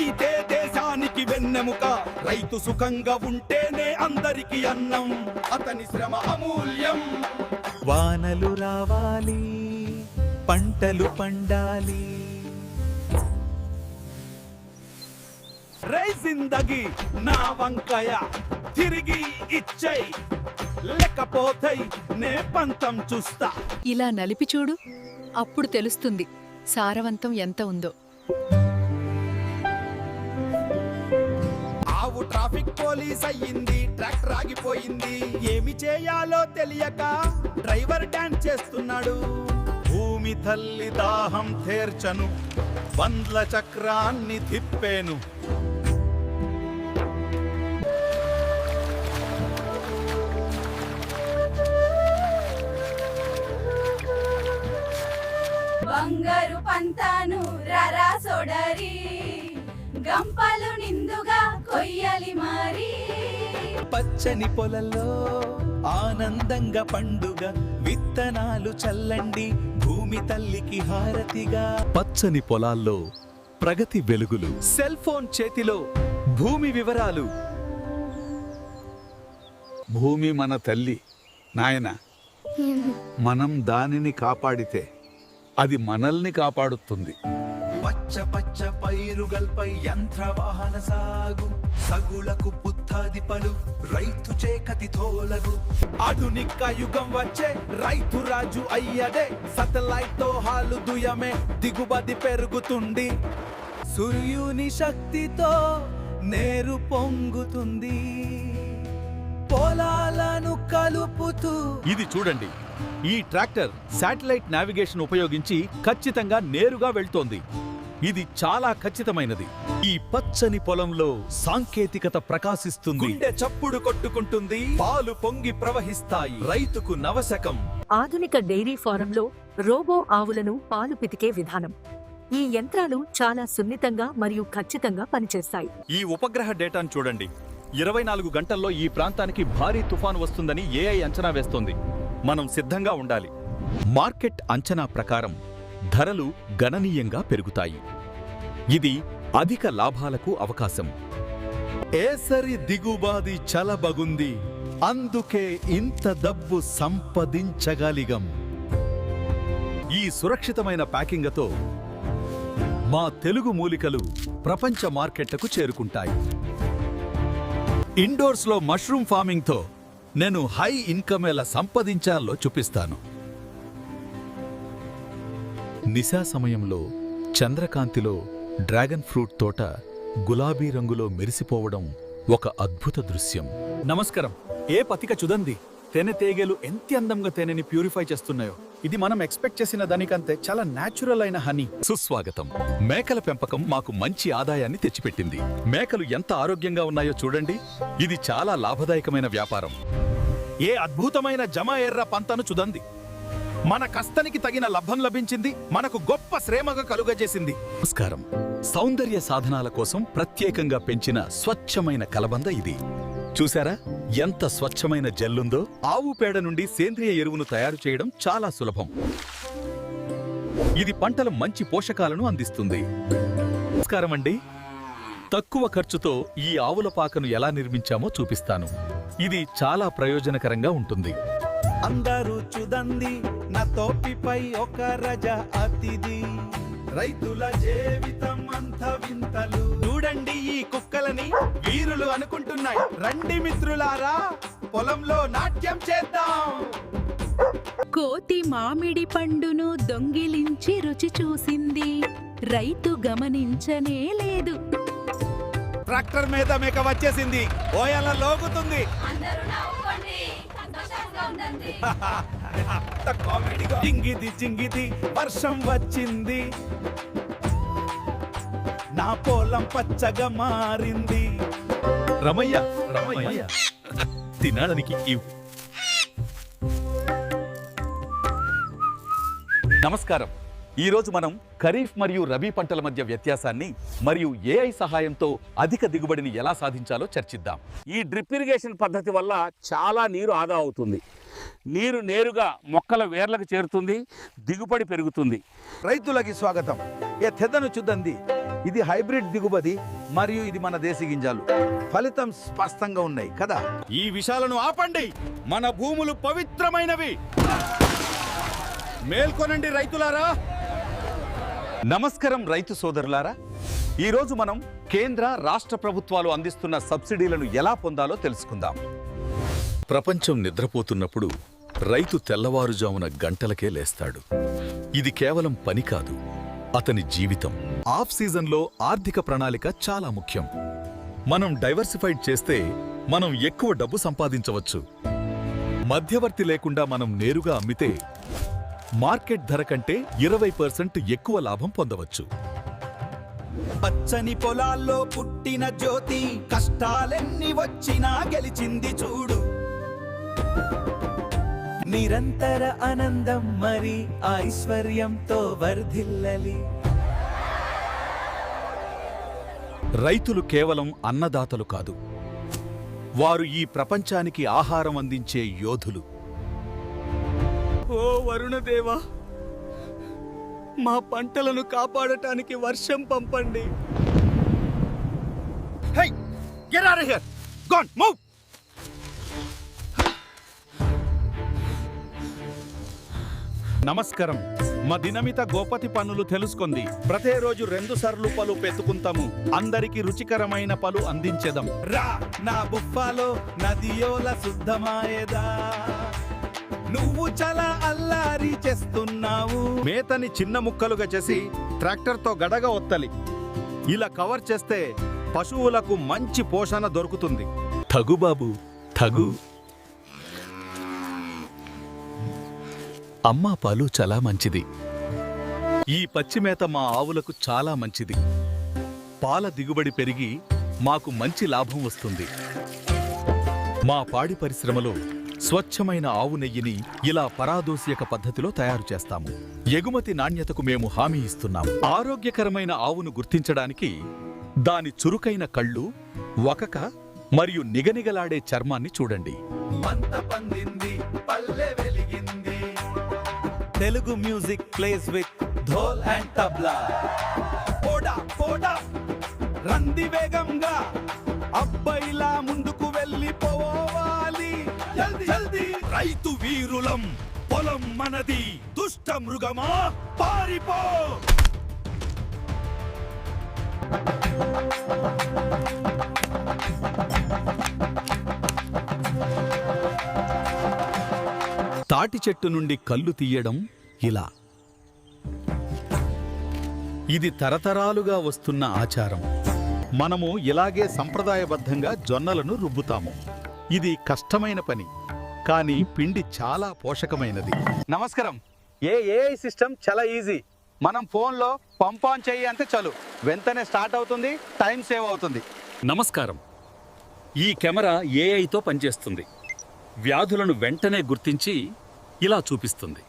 రైతే దేశానికి వెన్నెముక, రైతు సుఖంగా ఉంటేనే అందరికి అన్నం, అతని శ్రమ అమూల్యం. వానలు రావాలి, పంటలు పండాలి. రై జిందగీ నా వంకయ తిరిగి ఇచ్చై, లేకపోతే నే పంతం చూస్తా. ఇలా నలిపి చూడు, అప్పుడు తెలుస్తుంది సారవంతం ఎంత ఉందో. ఆవు ట్రాఫిక్ పోలీస్ అయ్యింది, ట్రాక్టర్ ఆగిపోయింది, ఏమి చేయాలో తెలియక డ్రైవర్ డాన్స్ చేస్తున్నాడు. భూమి తల్లి దాహం తీర్చను, బండ్ల చక్రాన్ని తిప్పేను. బంగారు పంతాను రారా సోడరి, గంపలు నిందుగా కొయ్యాలి మరి. పచ్చని పొలంలో ఆనందంగా పండుగ, విత్తనాలు చల్లండి భూమి తల్లికి హారతిగా. పచ్చని పొలాల్లో ప్రగతి వెలుగులు, సెల్ ఫోన్ చేతిలో భూమి వివరాలు. భూమి మన తల్లి నాయన, మనం దానిని కాపాడితే అది మనల్ని కాపాడుతుంది. పచ్చ పచ్చ పైరుగల్పై యంత్ర వాహన సాగు, సగులకు పుత్తాదిపలు రైతు చేకతి తోలగు. ఆధునిక యుగం వచ్చే రైతు రాజు అయ్యడే, సతలైట్ తో హాలు దుయమే దిగుబడి పెరుగుతుంది. సూర్యుని శక్తితో నేరు పొంగుతుంది, పొలాలను కలుపుతూ. ఇది చూడండి, ఈ ట్రాక్టర్ శాటిలైట్ నావిగేషన్ ఉపయోగించి ఖచ్చితంగా నేరుగా వెళ్తోంది. ఇది చాలా ఖచ్చితమైనది. ఈ పచ్చని పొలంలో సాంకేతికత ప్రకాశిస్తుంది, గుండె చప్పుడు కొట్టుకుంటుంది, పాలు పొంగి ప్రవహిస్తాయి. రైతుకు నవశకం. ఆధునిక డైరీ ఫారంలో రోబో ఆవులను పాలు పితికే విధానం. ఈ యంత్రాలు చాలా సున్నితంగా మరియు ఖచ్చితంగా పనిచేస్తాయి. ఈ ఉపగ్రహ డేటాను చూడండి, 24 గంటల్లో ఈ ప్రాంతానికి భారీ తుఫాను వస్తుందని ఏఐ అంచనా వేస్తోంది. మనం సిద్ధంగా ఉండాలి. మార్కెట్ అంచనా ప్రకారం ధరలు గణనీయంగా పెరుగుతాయి. ఇది అధిక లాభాలకు అవకాశం. ఏసరి దిగుబాది చలబగుంది, అందుకే ఇంత డబ్బు సంపాదించగలిగం. ఈ సురక్షితమైన ప్యాకింగ్తో మా తెలుగు మూలికలు ప్రపంచ మార్కెట్లకు చేరుకుంటాయి. ఇండోర్స్ లో మష్రూమ్ ఫార్మింగ్ తో నేను హై ఇన్కమ్ ఎలా సంపాదించాలో చూపిస్తాను. నిశా సమయంలో చంద్రకాంతిలో డ్రాగన్ ఫ్రూట్ తోట గులాబీ రంగులో మెరిసిపోవడం ఒక అద్భుత దృశ్యం. నమస్కారం. ఏ పతిక చుదంది తేనె తేగేలు ఎంత అందంగా తేనెని ప్యూరిఫై చేస్తున్నాయో. ఇది మనం ఎక్స్పెక్ట్ చేసిన దానికంటే చాలా న్యాచురల్ అయిన హనీ. సుస్వాగతం. మేకల పెంపకం మాకు మంచి ఆదాయాన్ని తెచ్చిపెట్టింది. మేకలు ఎంత ఆరోగ్యంగా ఉన్నాయో చూడండి. ఇది చాలా లాభదాయకమైన వ్యాపారం. ఏ అద్భుతమైన జమ ఎర్ర పంతను చుదంది. మన కష్టానికి తగిన లాభం లభించింది, మనకు గొప్ప శ్రేమగా కలుగజేసింది. నమస్కారం. సౌందర్య సాధనాల కోసం ప్రత్యేకంగా పెంచిన స్వచ్ఛమైన కలబంద ఇది. చూసారా ఎంత స్వచ్ఛమైన జెల్లుందో? ఆవు పేడ నుండి సేంద్రియ ఎరువును తయారు చేయడం చాలా సులభం. ఇది పంటల మంచి పోషకాలను అందిస్తుంది. నమస్కారం అండి. తక్కువ ఖర్చుతో ఈ ఆవుల పాకను ఎలా నిర్మించామో చూపిస్తాను. ఇది చాలా ప్రయోజనకరంగా ఉంటుంది. అందరూ చూడండి, నా తోపిపై ఒక రజ అతిథి. రైతుల జీవితం అంత వింతలు. చూడండి ఈ కుక్కలని, వీరులు అనుకుంటున్నాయి. రండి మిత్రులారా, పొలంలో నాట్యం చేద్దాం. కోతి మామిడి పండును దొంగిలించి రుచి చూసింది, రైతు గమనించనే లేదు. ట్రాక్టర్ మీద మేక వచ్చేసింది, ఓయల లోగుతుంది. అందరూ నవ్వుకోండి, సంతోషంగా ఉండండి. జింగిది జింగిది వర్షం వచ్చింది, నా పొలం పచ్చగా మారింది. రమయ్య రమయ్య తినడానికి ఇవ్వు. నమస్కారం. ఈరోజు మనం ఖరీఫ్ మరియు రబీ పంటల మధ్య వ్యత్యాసాన్ని మరియు ఏఐ సహాయంతో అధిక దిగుబడిని ఎలా సాధించాలో చర్చిద్దాం. ఈ డ్రిప్ ఇరిగేషన్ పద్ధతి వల్ల చాలా నీరు ఆదా అవుతుంది. నీరు నేరుగా మొక్కల వేర్లకు చేరుతుంది, దిగుబడి పెరుగుతుంది. రైతులకి స్వాగతం. ఏ తెద్దను చూద్దండి, ఇది హైబ్రిడ్ దిగుబడి మరియు ఇది మన దేశీ గింజలు. ఫలితం స్పష్టంగా ఉన్నాయి కదా. ఈ విషయాలను ఆపండి. మన భూములు పవిత్రమైనవి. మేల్కొనండి రైతులారా. నమస్కారం రైతు సోదరులారా. ఈరోజు మనం కేంద్ర రాష్ట్ర ప్రభుత్వాలు అందిస్తున్న సబ్సిడీలను ఎలా పొందాలో తెలుసుకుందాం. ప్రపంచం నిద్రపోతున్నప్పుడు రైతు తెల్లవారుజామున గంటలకే లేస్తాడు. ఇది కేవలం పని కాదు, అతని జీవితం. ఆఫ్ సీజన్లో ఆర్థిక ప్రణాళిక చాలా ముఖ్యం. మనం డైవర్సిఫైడ్ చేస్తే మనం ఎక్కువ డబ్బు సంపాదించవచ్చు. మధ్యవర్తి లేకుండా మనం నేరుగా అమ్మితే మార్కెట్ ధర కంటే 20% ఎక్కువ లాభం పొందవచ్చు. పచ్చని పొలాల్లో పుట్టిన జ్యోతి, కష్టాలెన్ని వచ్చినా గెలిచింది చూడు. నిరంతర ఆనందం మరి ఐశ్వర్యంతో వర్ధిల్లలి. రైతులు కేవలం అన్నదాతలు కాదు, వారు ఈ ప్రపంచానికి ఆహారం అందించే యోధులు. ఓ వరుణదేవా, మా పంటలను కాపాడటానికి వర్షం పంపండి. Hey, get out of here. Go on, move. నమస్కారం. మా దినమిత గోపతి పనులు తెలుసుకుంది. ప్రతిరోజు 2 సార్లు పలు పెట్టుకుంటాము. అందరికి రుచికరమైన పలు అందించేదాం. రా నా బుఫాలో నదియోల శుద్ధమాయేదా. నువ్వు చాలా అల్లారి చేస్తున్నావు. మేతని చిన్న ముక్కలుగా చేసి ట్రాక్టర్తో గడగా ఒత్తలి. ఇలా కవర్ చేస్తే పశువులకు మంచి పోషణ దొరుకుతుంది. తగు బాబు, తగు. అమ్మా పాలు చాలా మంచిది. ఈ పచ్చిమేత మా ఆవులకు చాలా మంచిది. పాల దిగుబడి పెరిగి మాకు మంచి లాభం వస్తుంది. మా పాడి పరిశ్రమలో స్వచ్ఛమైన ఆవు నెయ్యిని ఇలా పరాదోసియక పద్ధతిలో తయారు చేస్తాము. ఎగుమతి నాణ్యతకు మేము హామీ ఇస్తున్నాము. ఆరోగ్యకరమైన ఆవును గుర్తించడానికి దాని చురుకైన కళ్ళు, వకక మరియు నిగనిగలాడే చర్మాన్ని చూడండి. పంట పండింది, పల్లె వెలిగింది. Telugu music plays with dhol and tabla. పోడా పోడా రంది వేగంగా, అబ్బాయిలా ముందుకు వెళ్ళిపోవాలి. జల్దీ జల్దీ. రైతు వీరులం, పొలం మనది. దుష్ట మృగమా పారిపో. తాటి చెట్టు నుండి కళ్ళు తీయడం ఇలా. ఇది తరతరాలుగా వస్తున్న ఆచారం. మనము ఇలాగే సంప్రదాయబద్ధంగా జొన్నలను రుబ్బుతాము. ఇది కష్టమైన పని, కానీ పిండి చాలా పోషకమైనది. నమస్కారం. ఏఐ సిస్టమ్ చాలా ఈజీ. మనం ఫోన్లో పంప్ ఆన్ చేయి అంటే చాలు, వెంటనే స్టార్ట్ అవుతుంది, టైం సేవ్ అవుతుంది. నమస్కారం. ఈ కెమెరా ఏఐతో పనిచేస్తుంది. వ్యాధులను వెంటనే గుర్తించి ఇలా చూపిస్తుంది.